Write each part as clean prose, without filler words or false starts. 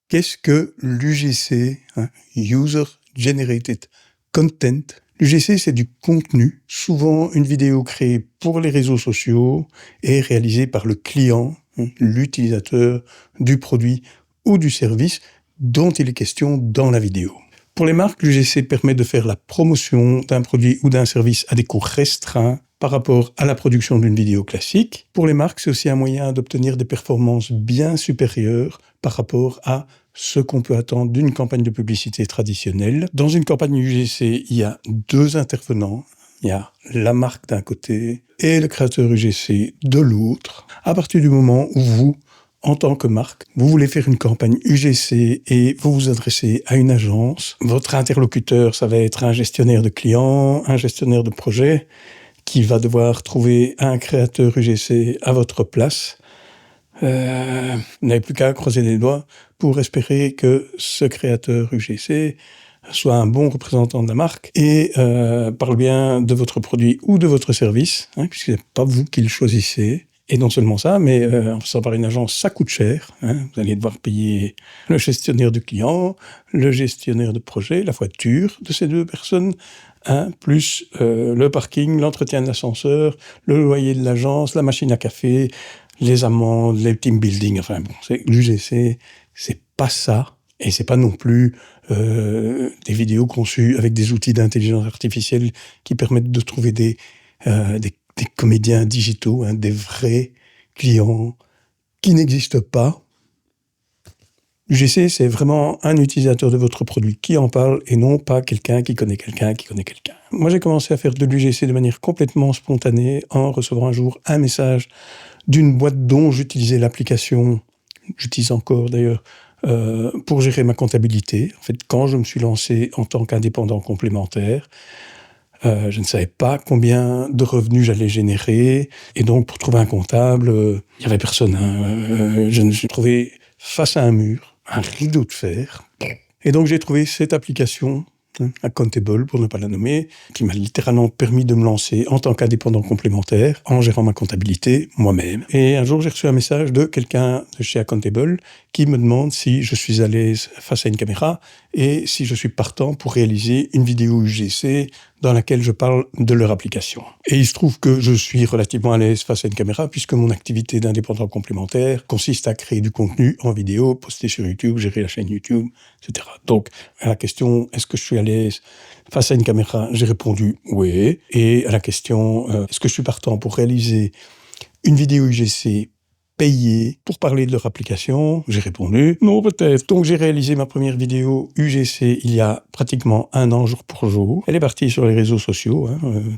Qu'est-ce que l'UGC, User Generated Content? L'UGC, c'est du contenu, souvent une vidéo créée pour les réseaux sociaux et réalisée par le client, l'utilisateur du produit ou du service dont il est question dans la vidéo. Pour les marques, l'UGC permet de faire la promotion d'un produit ou d'un service à des coûts restreints par rapport à la production d'une vidéo classique. Pour les marques, c'est aussi un moyen d'obtenir des performances bien supérieures par rapport à ce qu'on peut attendre d'une campagne de publicité traditionnelle. Dans une campagne UGC, il y a deux intervenants. Il y a la marque d'un côté et le créateur UGC de l'autre. À partir du moment où vous, en tant que marque, vous voulez faire une campagne UGC et vous vous adressez à une agence, votre interlocuteur, ça va être un gestionnaire de clients, un gestionnaire de projet, qui va devoir trouver un créateur UGC à votre place. Vous n'avez plus qu'à croiser les doigts pour espérer que ce créateur UGC soit un bon représentant de la marque et parle bien de votre produit ou de votre service, puisque ce n'est pas vous qui le choisissez. Et non seulement ça, mais en passant par une agence, ça coûte cher. Vous allez devoir payer le gestionnaire du client, le gestionnaire de projet, la voiture de ces deux personnes, plus le parking, l'entretien de l'ascenseur, le loyer de l'agence, la machine à café, les amendes, les team building. Enfin bon, l'UGC, c'est pas ça. Et c'est pas non plus des vidéos conçues avec des outils d'intelligence artificielle qui permettent de trouver des comédiens digitaux, des vrais clients qui n'existent pas. L'UGC, c'est vraiment un utilisateur de votre produit qui en parle et non pas quelqu'un qui connaît quelqu'un qui connaît quelqu'un. Moi, j'ai commencé à faire de l'UGC de manière complètement spontanée en recevant un jour un message d'une boîte dont j'utilisais l'application, j'utilise encore d'ailleurs, pour gérer ma comptabilité. En fait, quand je me suis lancé en tant qu'indépendant complémentaire, je ne savais pas combien de revenus j'allais générer. Et donc, pour trouver un comptable, il n'y avait personne. Je me suis trouvé face à un mur, un rideau de fer. Et donc, j'ai trouvé cette application, Accountable, pour ne pas la nommer, qui m'a littéralement permis de me lancer en tant qu'indépendant complémentaire, en gérant ma comptabilité moi-même. Et un jour, j'ai reçu un message de quelqu'un de chez Accountable qui me demande si je suis à l'aise face à une caméra et si je suis partant pour réaliser une vidéo UGC dans laquelle je parle de leur application. Et il se trouve que je suis relativement à l'aise face à une caméra puisque mon activité d'indépendant complémentaire consiste à créer du contenu en vidéo, poster sur YouTube, gérer la chaîne YouTube, etc. Donc, à la question, est-ce que je suis à l'aise face à une caméra, j'ai répondu oui. Et à la question, est-ce que je suis partant pour réaliser une vidéo UGC payée pour parler de leur application, j'ai répondu non, peut-être. Donc j'ai réalisé ma première vidéo UGC il y a pratiquement 1 an, jour pour jour. Elle est partie sur les réseaux sociaux,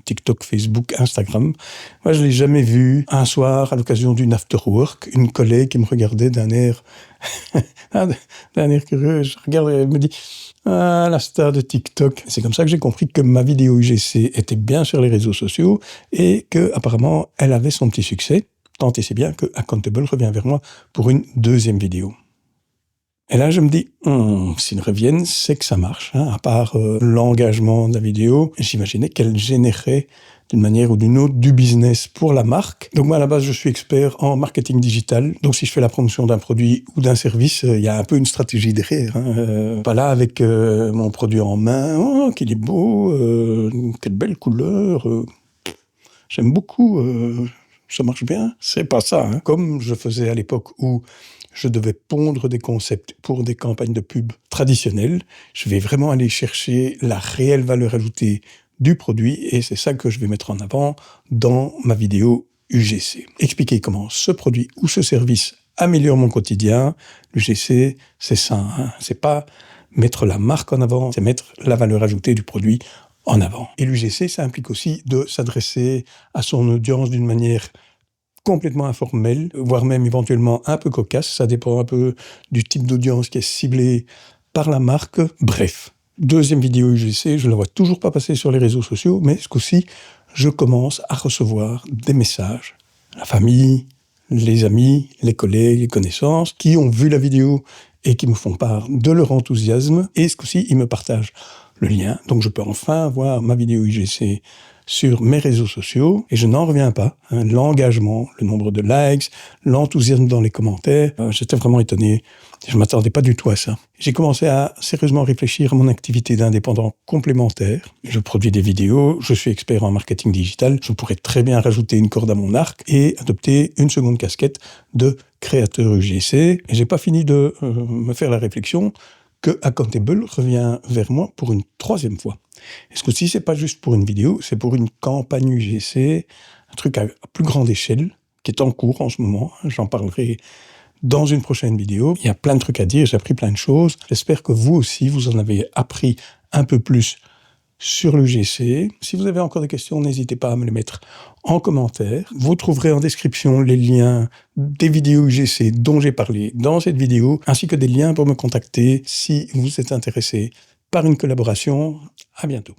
TikTok, Facebook, Instagram. Moi, je l'ai jamais vue. Un soir, à l'occasion d'une after-work, une collègue qui me regardait d'un air curieux, je regarde et elle me dit la star de TikTok. C'est comme ça que j'ai compris que ma vidéo UGC était bien sur les réseaux sociaux et que apparemment elle avait son petit succès. Tant et c'est bien que Accountable revient vers moi pour une deuxième vidéo. Et là, je me dis, s'ils reviennent, c'est que ça marche. À part l'engagement de la vidéo, j'imaginais qu'elle générait d'une manière ou d'une autre du business pour la marque. Donc moi, à la base, je suis expert en marketing digital. Donc si je fais la promotion d'un produit ou d'un service, il y a un peu une stratégie derrière. Pas là avec mon produit en main, qu'il est beau, quelle belle couleur, j'aime beaucoup... ça marche bien. C'est pas ça, Comme je faisais à l'époque où je devais pondre des concepts pour des campagnes de pub traditionnelles, je vais vraiment aller chercher la réelle valeur ajoutée du produit et c'est ça que je vais mettre en avant dans ma vidéo UGC. Expliquer comment ce produit ou ce service améliore mon quotidien. L'UGC, c'est ça, C'est pas mettre la marque en avant, c'est mettre la valeur ajoutée du produit en avant. Et l'UGC, ça implique aussi de s'adresser à son audience d'une manière complètement informelle, voire même éventuellement un peu cocasse. Ça dépend un peu du type d'audience qui est ciblée par la marque. Bref, deuxième vidéo UGC, je ne la vois toujours pas passer sur les réseaux sociaux, mais ce coup-ci, je commence à recevoir des messages. La famille, les amis, les collègues, les connaissances, qui ont vu la vidéo et qui me font part de leur enthousiasme. Et ce coup-ci, ils me partagent le lien. Donc je peux enfin voir ma vidéo UGC sur mes réseaux sociaux et je n'en reviens pas. L'engagement, le nombre de likes, l'enthousiasme dans les commentaires. J'étais vraiment étonné Je ne m'attendais pas du tout à ça. J'ai commencé à sérieusement réfléchir à mon activité d'indépendant complémentaire. Je produis des vidéos, je suis expert en marketing digital, je pourrais très bien rajouter une corde à mon arc et adopter une seconde casquette de créateur UGC. Et j'ai pas fini de me faire la réflexion que Accountable revient vers moi pour une troisième fois. Et ce coup-ci, c'est pas juste pour une vidéo, c'est pour une campagne UGC, un truc à plus grande échelle, qui est en cours en ce moment. J'en parlerai dans une prochaine vidéo. Il y a plein de trucs à dire, j'ai appris plein de choses. J'espère que vous aussi, vous en avez appris un peu plus sur l'UGC. Si vous avez encore des questions, n'hésitez pas à me les mettre en commentaire. Vous trouverez en description les liens des vidéos UGC dont j'ai parlé dans cette vidéo, ainsi que des liens pour me contacter si vous êtes intéressé par une collaboration. À bientôt.